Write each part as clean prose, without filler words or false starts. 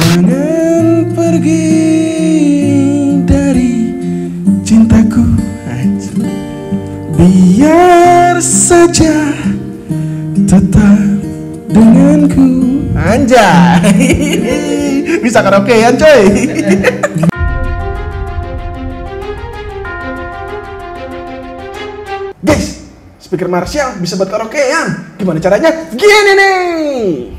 Jangan pergi dari cintaku, biar saja tetap denganku. Anjay. Bisa karaokean coy. Guys, speaker Marshall bisa buat karaokean. Gimana caranya? Gini nih.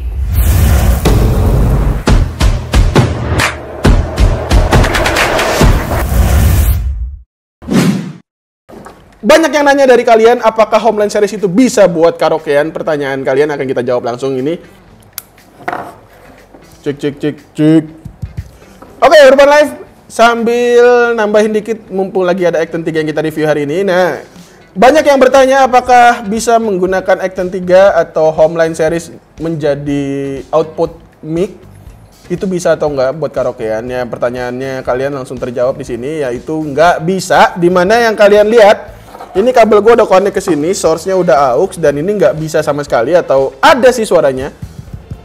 Banyak yang nanya dari kalian, apakah Homeland Series itu bisa buat karaokean? Pertanyaan kalian akan kita jawab langsung ini. Cek. Oke, Urban Life, sambil nambahin dikit, mumpung lagi ada Acton 3 yang kita review hari ini. Nah, banyak yang bertanya apakah bisa menggunakan Acton 3 atau Homeland Series menjadi output mic. Itu bisa atau enggak buat karaokean? Ya, pertanyaannya kalian langsung terjawab di sini, yaitu enggak bisa. Dimana yang kalian lihat, ini kabel gue udah connect ke sini, source-nya udah aux, dan ini nggak bisa sama sekali, atau ada sih suaranya,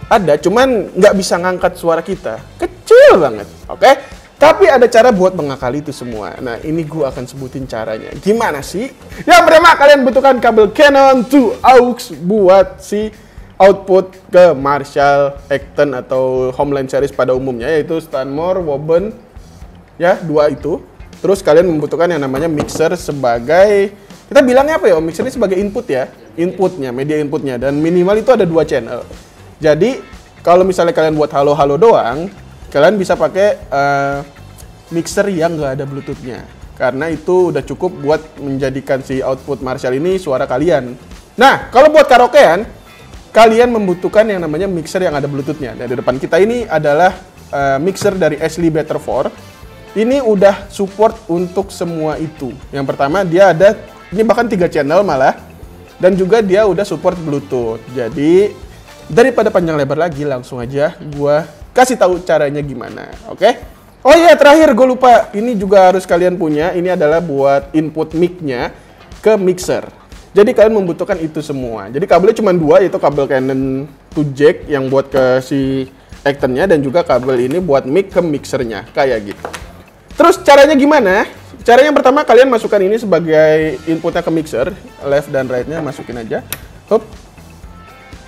ada, cuman nggak bisa ngangkat suara kita, kecil banget, oke? Tapi ada cara buat mengakali itu semua. Nah, ini gue akan sebutin caranya. Gimana sih? Yang pertama, kalian butuhkan kabel Canon to aux buat si output ke Marshall, Acton, atau Homeland Series pada umumnya, yaitu Stanmore, Woburn, ya, dua itu. Terus kalian membutuhkan yang namanya mixer sebagai, kita bilangnya apa ya, mixer ini sebagai input ya, inputnya, media inputnya, dan minimal itu ada 2 channel. Jadi kalau misalnya kalian buat halo-halo doang, kalian bisa pakai mixer yang nggak ada bluetoothnya, karena itu udah cukup buat menjadikan si output Marshall ini suara kalian. Nah, kalau buat karaokean, kalian membutuhkan yang namanya mixer yang ada bluetoothnya. Dan di depan kita ini adalah mixer dari Ashley Better 4. Ini udah support untuk semua itu. Yang pertama dia ada, ini bahkan 3 channel malah. Dan juga dia udah support Bluetooth. Jadi daripada panjang lebar lagi, langsung aja gua kasih tahu caranya gimana. Oke? Oh iya, terakhir gue lupa. Ini juga harus kalian punya. Ini adalah buat input mic-nya ke mixer. Jadi kalian membutuhkan itu semua. Jadi kabelnya cuma 2, yaitu kabel Canon to jack yang buat ke si Acton-nya, dan juga kabel ini buat mic ke mixernya. Kayak gitu. Terus caranya gimana? Caranya yang pertama, kalian masukkan ini sebagai inputnya ke mixer, left dan right-nya masukin aja. Hop.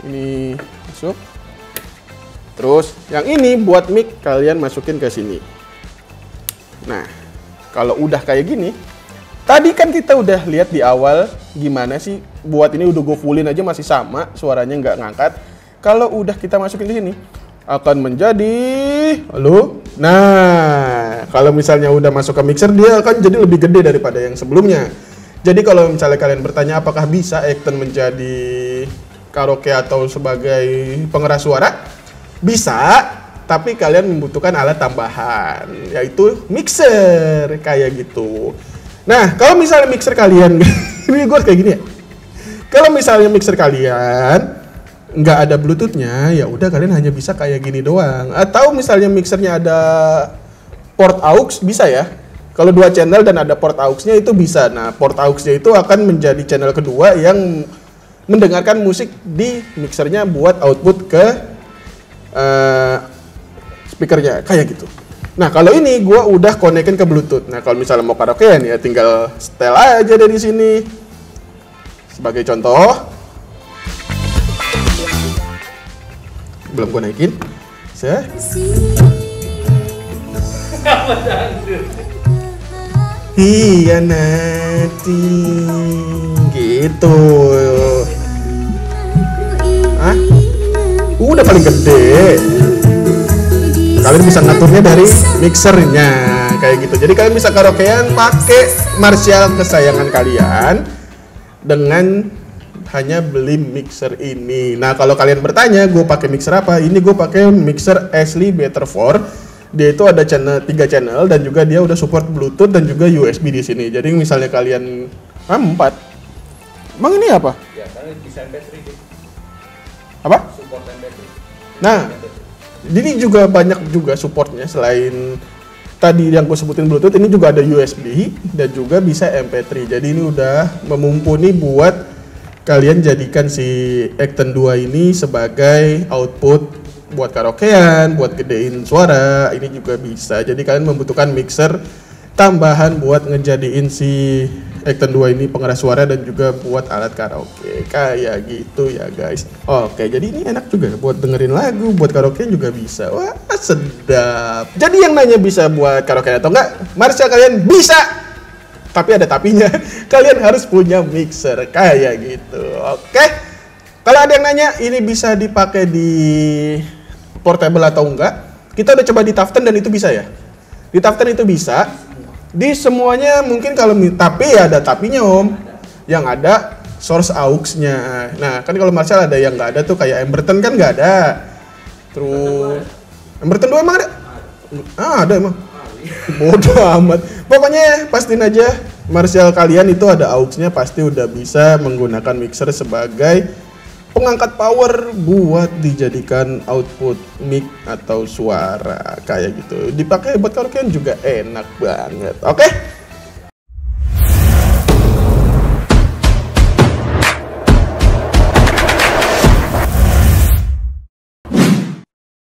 Ini masuk. Terus yang ini buat mic kalian masukin ke sini. Nah, kalau udah kayak gini, tadi kan kita udah lihat di awal gimana sih buat ini, udah gue fullin aja masih sama, suaranya nggak ngangkat. Kalau udah kita masukin di sini, akan menjadi, halo. Nah, kalau misalnya udah masuk ke mixer, dia akan jadi lebih gede daripada yang sebelumnya. Jadi kalau misalnya kalian bertanya apakah bisa Acton menjadi karaoke atau sebagai pengeras suara, bisa, tapi kalian membutuhkan alat tambahan, yaitu mixer kayak gitu. Nah, kalau misalnya mixer kalian, ini gue kayak gini ya. Kalau misalnya mixer kalian nggak ada bluetoothnya, ya udah kalian hanya bisa kayak gini doang. Atau misalnya mixernya ada port aux, bisa ya. Kalau 2 channel dan ada port aux-nya itu bisa. Nah, port aux-nya itu akan menjadi channel kedua yang mendengarkan musik di mixernya buat output ke speakernya, kayak gitu. Nah, kalau ini gue udah konekin ke bluetooth. Nah, kalau misalnya mau karaokean ya tinggal setel aja dari sini. Sebagai contoh, belum gue naikin. Hianati gitu. Hah? Udah paling gede. Kalian bisa ngaturnya dari mixernya kayak gitu. Jadi kalian bisa karaokean pakai Marshall kesayangan kalian dengan hanya beli mixer ini. Nah, kalau kalian bertanya, gue pakai mixer apa? Ini gue pakai mixer Ashley Better 4. Dia itu ada 3 channel dan juga dia udah support Bluetooth dan juga USB di sini. Jadi misalnya kalian 4. Emang ini apa? Ya, karena bisa MP3 gitu. Apa? Support MP3. Nah, ini juga banyak juga supportnya selain tadi yang gue sebutin Bluetooth, ini juga ada USB dan juga bisa MP3. Jadi ini udah memumpuni buat kalian jadikan si Acton 2 ini sebagai output buat karaokean, buat gedein suara, ini juga bisa. Jadi kalian membutuhkan mixer tambahan buat ngejadiin si Acton 2 ini pengeras suara dan juga buat alat karaoke. Kayak gitu ya guys. Oke, jadi ini enak juga buat dengerin lagu, buat karaoke juga bisa. Wah, sedap. Jadi yang nanya bisa buat karaoke atau enggak? Marshall, kalian bisa. Tapi ada tapinya. Kalian harus punya mixer kayak gitu. Oke. Kalau ada yang nanya ini bisa dipakai di portable atau enggak? Kita udah coba di Tufton dan itu bisa ya. Di Tufton itu bisa. Di semuanya mungkin kalau tapi ya ada tapinya om, yang ada source aux-nya. Nah kan kalau Marshall ada yang nggak ada tuh kayak Emberton kan nggak ada. Terus Emberton 2 emang ada? Ada emang. Bodoh amat. Pokoknya pastiin aja Marshall kalian itu ada aux-nya, pasti udah bisa menggunakan mixer sebagai pengangkat power buat dijadikan output mic atau suara kayak gitu. Dipakai buat karaokean juga enak banget. Oke?